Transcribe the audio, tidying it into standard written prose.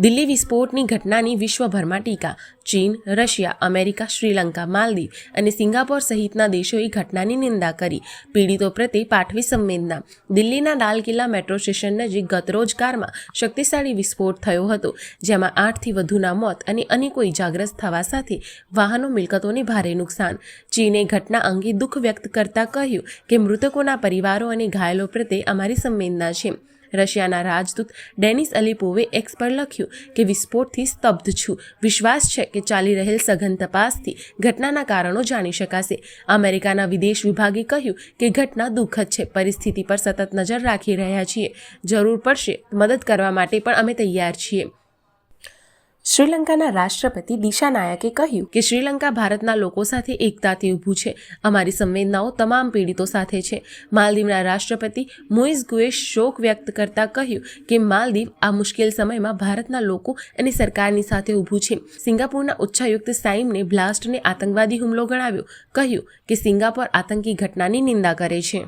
દિલ્હી વિસ્ફોટની ઘટનાની વિશ્વભરમાં ટીકા. ચીન, રશિયા, અમેરિકા, શ્રીલંકા, માલદીવ અને સિંગાપોર સહિતના દેશોએ ઘટનાની નિંદા કરી. પીડિતો પ્રત્યે પાઠવી સંવેદના. દિલ્હીના લાલ કિલ્લા મેટ્રો સ્ટેશન નજીક ગતરોજ કારમાં શક્તિશાળી વિસ્ફોટ થયો હતો, જેમાં 8થી વધુના મોત અને અનેકો ઇજાગ્રસ્ત થવા સાથે વાહનો મિલકતોને ભારે નુકસાન. ચીને ઘટના અંગે દુઃખ વ્યક્ત કરતા કહ્યું કે મૃતકોના પરિવારો અને ઘાયલો પ્રત્યે અમારી સંવેદના છે. રશિયાના રાજદૂત ડેનિસ અલિપોવે એક્સ પર લખ્યું કે વિસ્ફોટથી સ્તબ્ધ છું. વિશ્વાસ છે કે ચાલી રહેલ સઘન તપાસથી ઘટનાના કારણો જાણી શકાશે. અમેરિકાના વિદેશ વિભાગે કહ્યું કે ઘટના દુઃખદ છે. પરિસ્થિતિ પર સતત નજર રાખી રહ્યા છીએ. જરૂર પડશે મદદ કરવા માટે પણ અમે તૈયાર છીએ. શ્રીલંકાના રાષ્ટ્રપતિ દિશાનાયકે કહ્યું કે શ્રીલંકા ભારતના લોકો સાથે એકતાથી ઊભું છે. અમારી સંવેદનાઓ તમામ પીડિતો સાથે છે. માલદીવના રાષ્ટ્રપતિ મુઇઝ ગુએશ શોક વ્યક્ત કરતા કહ્યું કે માલદીવ આ મુશ્કેલ સમયમાં ભારતના લોકો અને સરકારની સાથે ઊભું છે. સિંગાપુરના ઉચ્ચાયુક્ત સાઇમને બ્લાસ્ટને આતંકવાદી હુમલો ગણાવ્યો. કહ્યું કે સિંગાપોર આતંકી ઘટનાની નિંદા કરે છે.